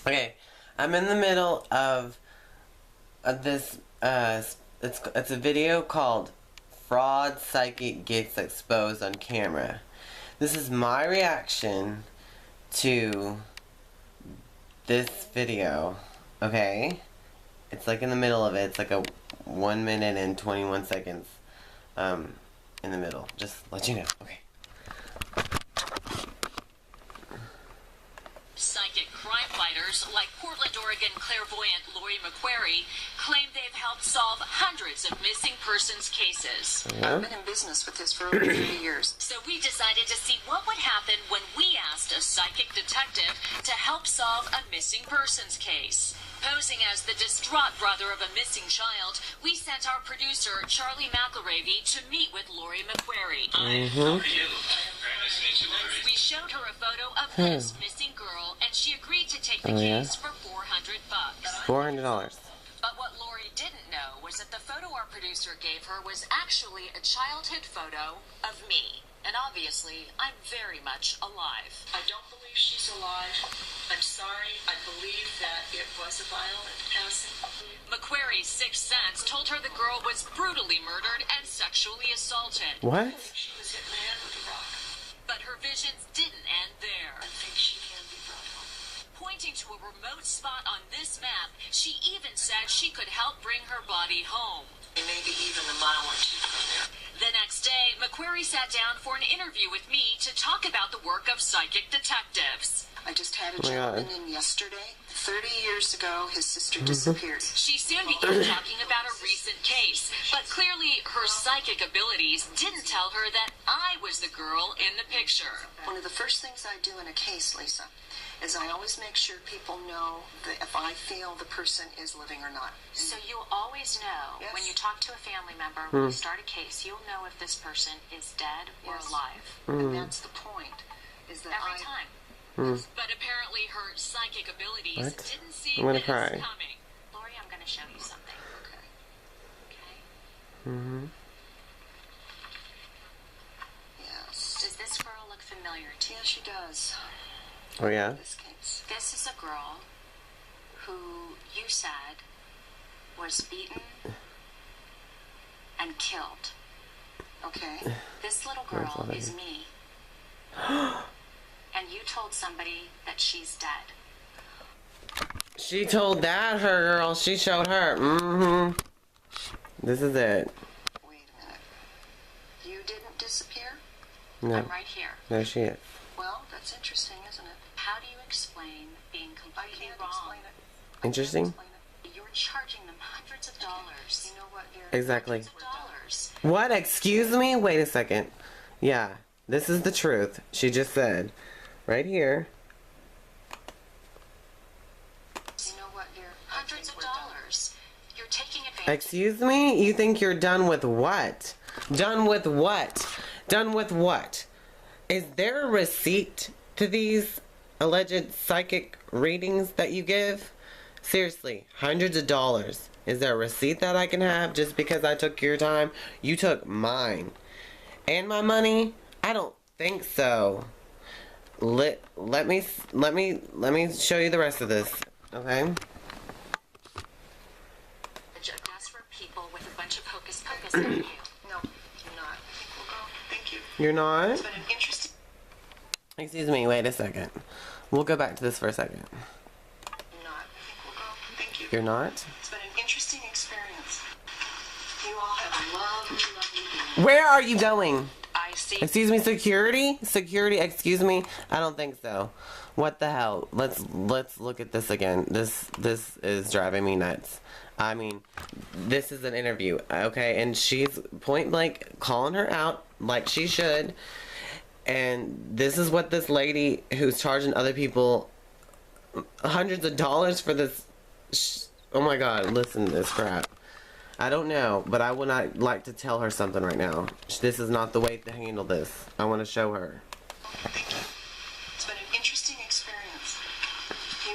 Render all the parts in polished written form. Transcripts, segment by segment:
Okay, I'm in the middle of this. It's a video called "Fraud Psychic Gets Exposed on Camera." This is my reaction to this video. Okay, it's like in the middle of it. It's like a 1 minute and 21 seconds. In the middle. Just let you know. Okay. Psychic crime fighters like Portland, Oregon clairvoyant Lori McQuarrie claim they've helped solve hundreds of missing persons cases. I've been in business with this for over 30 years. So we decided to see what would happen when we asked a psychic detective to help solve a missing persons case. Posing as the distraught brother of a missing child, we sent our producer, Charlie McElravy, to meet with Lori McQuarrie. How are you? We showed her a photo of this missing girl, and she agreed to take the case for $400. $400. But what Lori didn't know was that the photo our producer gave her was actually a childhood photo of me. And obviously, I'm very much alive. I don't believe she's alive. I'm sorry. I believe that it was a violent passing. McQuarrie's sixth sense told her the girl was brutally murdered and sexually assaulted. What? She was hit in the head with a rock. But her visions didn't end there. I think she can be brought home. Pointing to a remote spot on this map, she even said she could help bring her body home. Maybe even a mile or two from there. The next day, McQuarrie sat down for an interview with me to talk about the work of psychic detectives. I just had a Oh my gentleman God. in yesterday. 30 years ago, his sister disappeared. She soon began talking about a recent case, but clearly her psychic abilities didn't tell her that I was the girl in the picture. One of the first things I do in a case, Lisa, is I always make sure people know that if I feel the person is living or not. So you'll always know Yes. when you talk to a family member, when you start a case, you'll know if this person is dead or Yes. alive. And that's the point, is that Every time. But apparently her psychic abilities What? didn't see I'm gonna this cry. coming. Lori, I'm going to show you something. Okay. Okay? Yes. Does this girl look familiar to you? Yeah, she does. Oh yeah? This case. This is a girl who you said was beaten and killed. Okay. This little girl is me. And you told somebody that she's dead. She told that her girl. She showed her. This is it. Wait a minute. You didn't disappear? No. I'm right here. There she is. Well, that's interesting, isn't it? How do you explain being I completely can't wrong? explain it. Interesting? Explain it. You're charging them hundreds of dollars. You know what, dear? Exactly. Hundreds of dollars. What? Excuse me? Wait a second. Yeah. This is the truth. She just said. Right here. You know what, dear? I Hundreds think of we're done. dollars. You're taking advantage. Excuse me? You think you're done with what? Done with what? Done with what? Is there a receipt to these alleged psychic readings that you give? Seriously, hundreds of dollars. Is there a receipt that I can have just because I took your time? You took mine. And my money? I don't think so. Let me show you the rest of this. Okay? Desperate people with a bunch of hocus pocus on you. No, you're not. I think we'll go. Thank you. You're not? It's been an interesting... Excuse me, wait a second. We'll go back to this for a second. You're not. I think we'll go. Thank you. You're not? It's been an interesting experience. You all have a lovely, lovely day. Where are you going? I see. Excuse me, security? Security, excuse me? I don't think so. What the hell? Let's look at this again. This is driving me nuts. I mean, this is an interview, okay? And she's point blank calling her out like she should. And this is what this lady who's charging other people hundreds of dollars for this. Oh my God, listen to this crap. I don't know, but I would not like to tell her something right now. This is not the way to handle this. I want to show her. Thank you. It's been an interesting experience.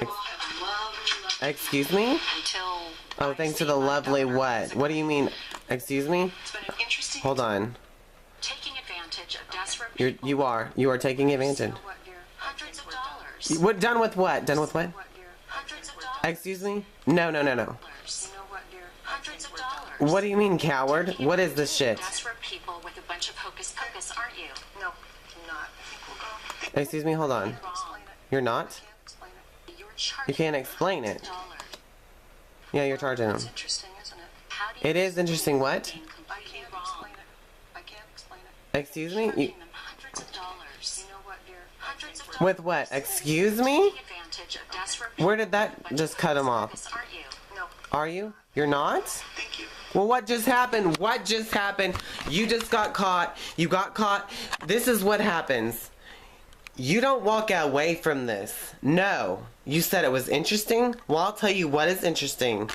You all have a lovely, lovely... Excuse me? Until. Oh, thanks to the lovely what? What do you mean? Excuse me? It's been an interesting... Hold on. Taking advantage of desperate people. You are taking advantage. You know what, dear? Hundreds of dollars. What? Done with what? Done with what? What, dear? Excuse me? No. You know what, dear? Hundreds of dollars. What do you mean, coward? What is this shit? That's for people with a bunch of hocus pocus, aren't you? No, I'm not. I think we'll go. Excuse me, hold on. Explain it. You're not? Can't explain it. You're charging You can't explain it. $100. Yeah, you're charging them. It's interesting, isn't it? How do you It is interesting, what? being I completely can't wrong? explain it. I can't explain it. Excuse me? Charging them hundreds of dollars. You know what, dear? Hundreds of dollars. With what? Excuse me? Taking advantage of desperate Where people did that with a bunch just of cut him hocus off? pocus, aren't you? No. Are you? You're not? Thank you. Well, what just happened? What just happened? You just got caught. You got caught. This is what happens. You don't walk away from this. No. You said it was interesting? Well, I'll tell you what is interesting.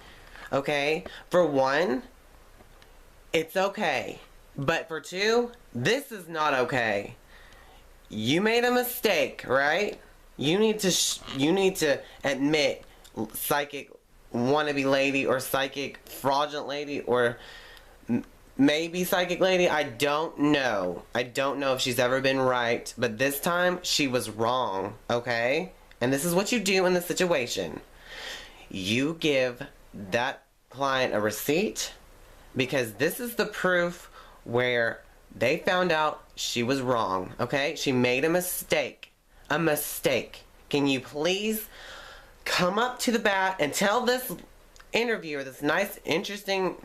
Okay? For one, it's okay. But for two, this is not okay. You made a mistake, right? You need to admit, psychic wannabe lady or psychic fraudulent lady or maybe psychic lady. I don't know. I don't know if she's ever been right, but this time she was wrong, okay? And this is what you do in this situation. You give that client a receipt because this is the proof where they found out she was wrong, okay? She made a mistake. A mistake. Can you please come up to the bat and tell this interviewer, this nice, interesting,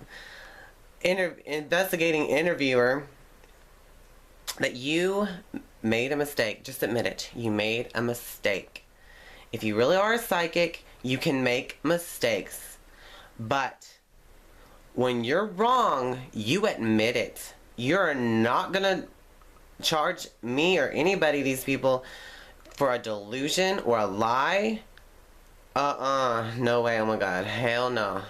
investigating interviewer, that you made a mistake. Just admit it. You made a mistake. If you really are a psychic, you can make mistakes. But when you're wrong, you admit it. You're not gonna charge me or anybody, these people, for a delusion or a lie. No way, oh my god, hell no.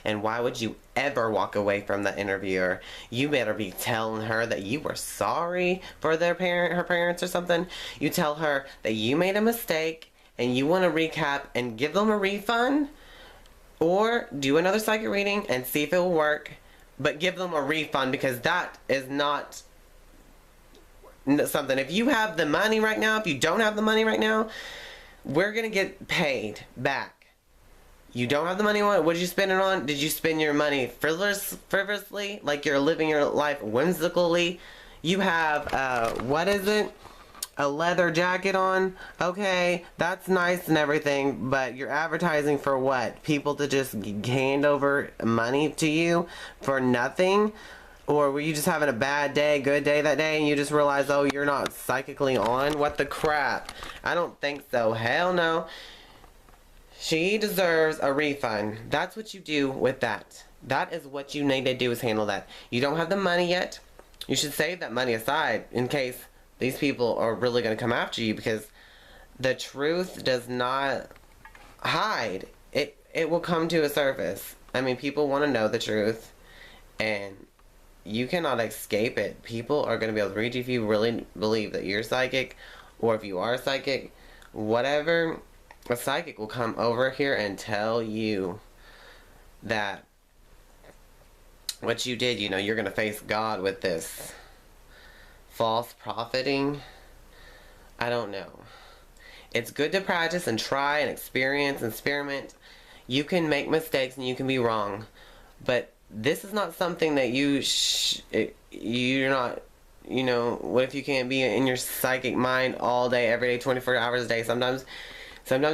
And why would you ever walk away from the interviewer? You better be telling her that you were sorry for her parents or something. You tell her that you made a mistake and you want to recap and give them a refund, or do another psychic reading and see if it will work, but give them a refund, because that is not something. If you have the money right now, if you don't have the money right now, we're gonna get paid back. You don't have the money on it. What did you spend it on? Did you spend your money frivolously, like you're living your life whimsically? You have what is it? A leather jacket on? Okay, that's nice and everything, but you're advertising for what? People to just hand over money to you for nothing? Or were you just having a bad day, good day that day, and you just realize, oh, you're not psychically on? What the crap? I don't think so. Hell no. She deserves a refund. That's what you do with that. That is what you need to do, is handle that. You don't have the money yet. You should save that money aside in case these people are really going to come after you, because the truth does not hide. It will come to a surface. I mean, people want to know the truth, and you cannot escape it. People are going to be able to read you if you really believe that you're psychic, or if you are psychic, whatever. A psychic will come over here and tell you that what you did, you know, you're going to face God with this false profiting. I don't know. It's good to practice and try and experience and experiment. You can make mistakes and you can be wrong, but this is not something that you're not, you know, what if you can't be in your psychic mind all day, every day, 24 hours a day? Sometimes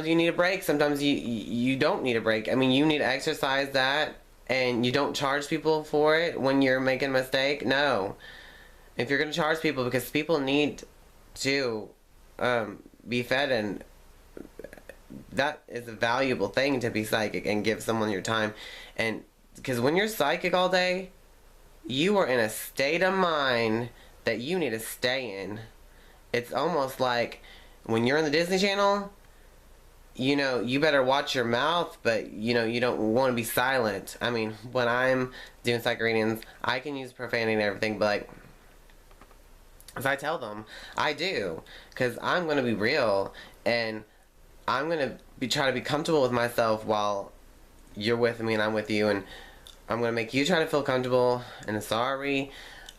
you need a break. Sometimes you don't need a break. I mean, you need to exercise that, and you don't charge people for it when you're making a mistake. No. If you're going to charge people, because people need to be fed, and that is a valuable thing to be psychic and give someone your time. And because when you're psychic all day, you are in a state of mind that you need to stay in. It's almost like when you're on the Disney Channel, you know, you better watch your mouth, but, you know, you don't want to be silent. I mean, when I'm doing psychic readings, I can use profanity and everything, but, like, as I tell them, I do, because I'm going to be real, and I'm going to try to be comfortable with myself while you're with me and I'm with you, and I'm going to make you try to feel comfortable. And sorry,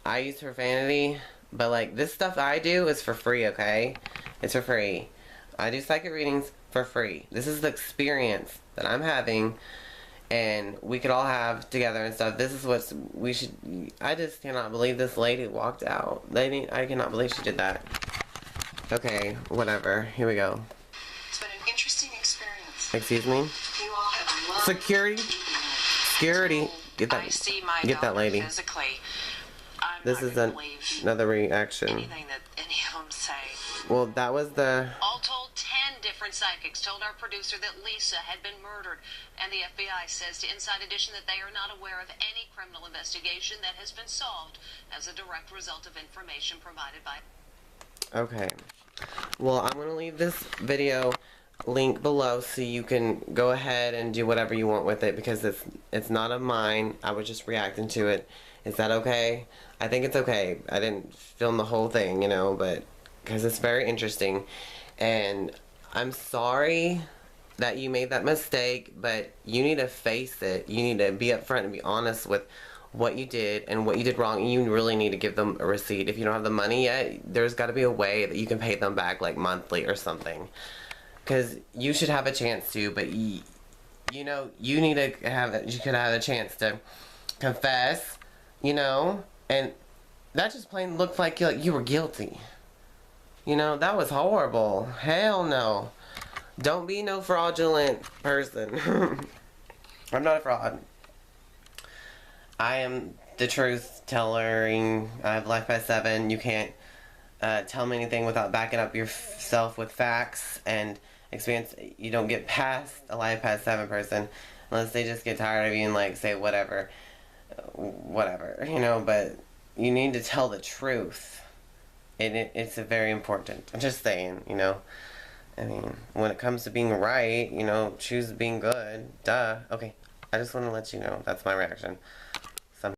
I use profanity, but, like, this stuff I do is for free, okay? It's for free. I do psychic readings for free. This is the experience that I'm having, and we could all have together and stuff. This is what we should. I just cannot believe this lady walked out. I cannot believe she did that. Okay, whatever. Here we go. It's been an interesting experience. Excuse me? You all have loved Security? Security. Get I see my that daughter lady. physically. I'm This not is gonna believe another reaction. anything that any of them say. Well, that was the... All told, 10 different psychics told our producer that Lisa had been murdered, and the FBI says to Inside Edition that they are not aware of any criminal investigation that has been solved as a direct result of information provided by... Okay. Well, I'm going to leave this video link below so you can go ahead and do whatever you want with it, because it's not of mine. I was just reacting to it. Is that okay? I think it's okay. I didn't film the whole thing, you know, but because it's very interesting. And I'm sorry that you made that mistake, but you need to face it. You need to be upfront and be honest with what you did and what you did wrong. You really need to give them a receipt. If you don't have the money yet, there's got to be a way that you can pay them back, like monthly or something. Because you should have a chance to, but you know, you need to have, you could have a chance to confess, you know, and that just plain looked like you were guilty. You know, that was horrible. Hell no. Don't be no fraudulent person. I'm not a fraud. I am the truth telling. I have Life Past 7. You can't tell me anything without backing up yourself with facts and experience. You don't get past a Life Past 7 person unless they just get tired of you and like say whatever, you know. But you need to tell the truth. It's a very important. I'm just saying, you know. I mean, when it comes to being right, you know, choose being good. Duh. Okay. I just want to let you know. That's my reaction.